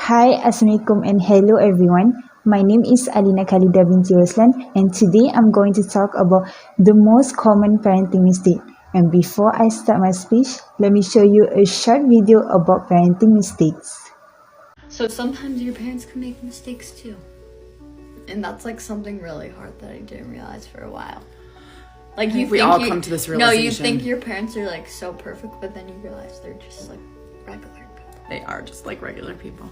Hi, Assalamualaikum and hello everyone. My name is ALINA KHALIDA binti ROSLAN and today I'm going to talk about the most common parenting mistake. And before I start my speech, let me show you a short video about parenting mistakes. So sometimes your parents can make mistakes too. And that's like something really hard that I didn't realize for a while. Like we all come to this realization. No, you think your parents are like so perfect, but then you realize they're just like regular people. They are just like regular people.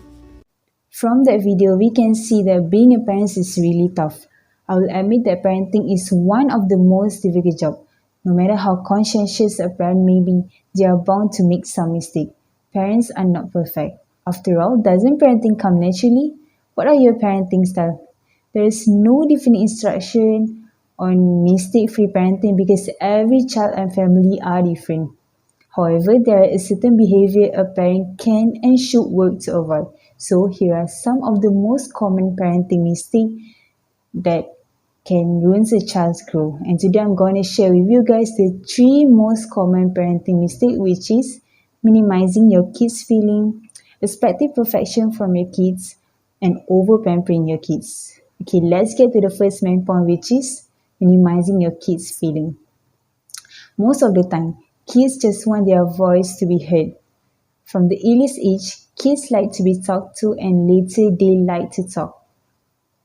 From that video, we can see that being a parent is really tough. I will admit that parenting is one of the most difficult jobs. No matter how conscientious a parent may be, they are bound to make some mistake. Parents are not perfect. After all, doesn't parenting come naturally? What are your parenting style? There is no definite instruction on mistake-free parenting because every child and family are different. However, there are a certain behavior a parent can and should work to avoid. So here are some of the most common parenting mistakes that can ruin a child's growth. And today I'm going to share with you guys the 3 most common parenting mistakes, which is minimizing your kids' feeling, expecting perfection from your kids, and over-pampering your kids. Okay, let's get to the first main point, which is minimizing your kids' feeling. Most of the time, kids just want their voice to be heard. From the earliest age, kids like to be talked to and later they like to talk.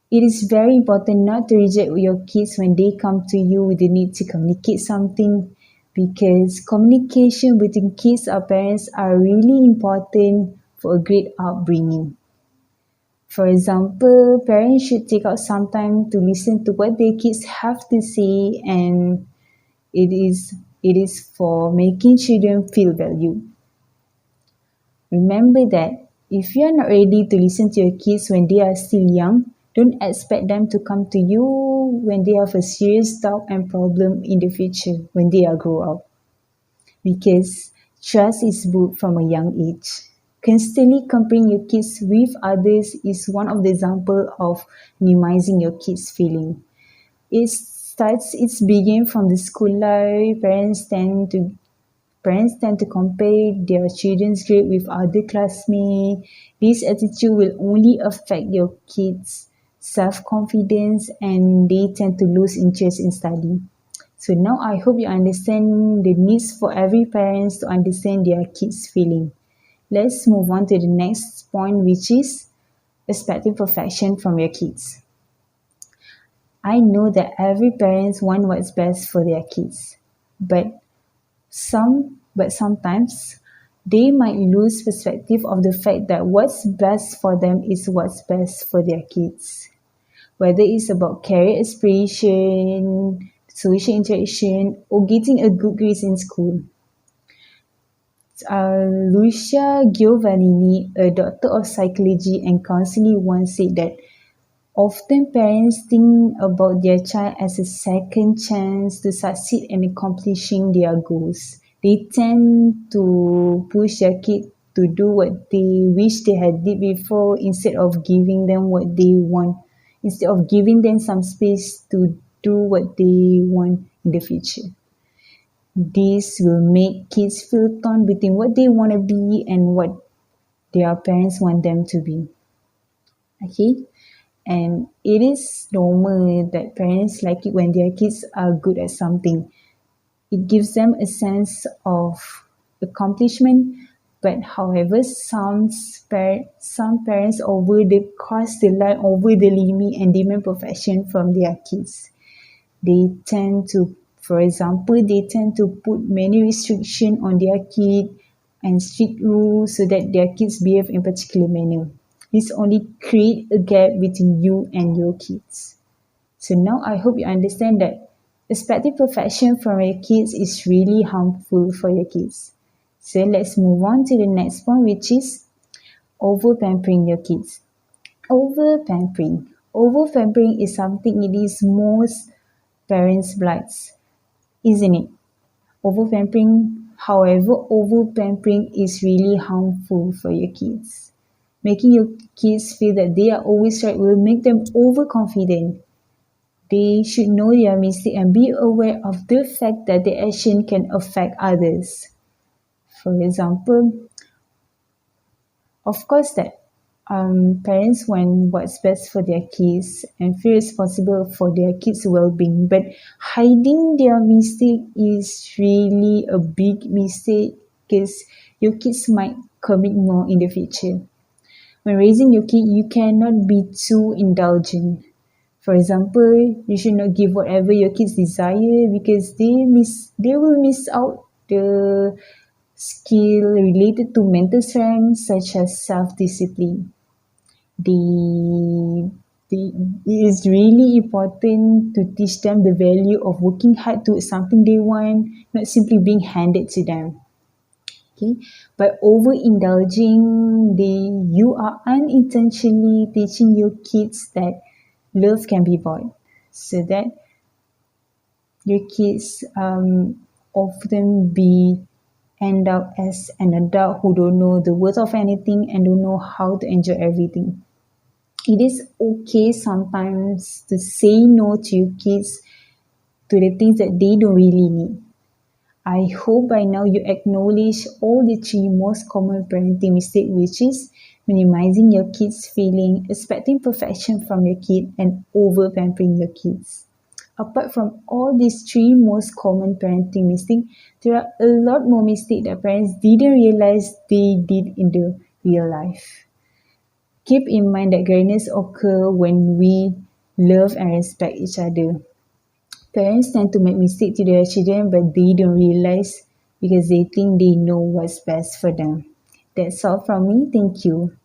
It is very important not to reject your kids when they come to you with the need to communicate something, because communication between kids and parents are really important for a great upbringing. For example, parents should take out some time to listen to what their kids have to say, and it is for making children feel valued. Remember that if you are not ready to listen to your kids when they are still young, don't expect them to come to you when they have a serious doubt and problem in the future when they are grow up. Because trust is built from a young age. Constantly comparing your kids with others is one of the examples of minimizing your kids' feeling. It's begin from the school life. Parents tend to compare their children's grade with other classmates. This attitude will only affect your kids' self-confidence and they tend to lose interest in study. So now I hope you understand the needs for every parent to understand their kids' feeling. Let's move on to the next point, which is expecting perfection from your kids. I know that every parent wants what's best for their kids, but sometimes they might lose perspective of the fact that what's best for them is what's best for their kids. Whether it's about career aspiration, social interaction, or getting a good grade in school. Lucia Giovannini, a doctor of psychology and counseling, once said that often parents think about their child as a second chance to succeed in accomplishing their goals. They tend to push their kid to do what they wish they had did before instead of giving them what they want, instead of giving them some space to do what they want in the future. This will make kids feel torn between what they want to be and what their parents want them to be. Okay? And it is normal that parents like it when their kids are good at something. It gives them a sense of accomplishment. But however, some parents cross the line over the limit and demand perfection from their kids. For example, they tend to put many restrictions on their kid and strict rules so that their kids behave in a particular manner. This only creates a gap between you and your kids. So now I hope you understand that expecting perfection from your kids is really harmful for your kids. So let's move on to the next point, which is over-pampering your kids. Over-pampering. Over-pampering is something it is most parents' blights, isn't it? However, over-pampering is really harmful for your kids. Making your kids feel that they are always right will make them overconfident. They should know their mistake and be aware of the fact that their action can affect others. For example, of course that Parents want what's best for their kids and feel responsible for their kids' well-being, but hiding their mistake is really a big mistake because your kids might commit more in the future. When raising your kid, you cannot be too indulgent. For example, you should not give whatever your kids desire because they will miss out the skill related to mental strength such as self-discipline. The, it is really important to teach them the value of working hard towards something they want, not simply being handed to them. Okay, by overindulging, you are unintentionally teaching your kids that love can be bought, so that your kids often end up as an adult who don't know the worth of anything and don't know how to enjoy everything. It is okay sometimes to say no to your kids to the things that they don't really need. I hope by now you acknowledge all the three most common parenting mistakes, which is minimizing your kids' feeling, expecting perfection from your kid, and over pampering your kids. Apart from all these three most common parenting mistakes, there are a lot more mistakes that parents didn't realize they did in the real life. Keep in mind that greatness occurs when we love and respect each other. Parents tend to make mistakes to their children, but they don't realize because they think they know what's best for them. That's all from me. Thank you.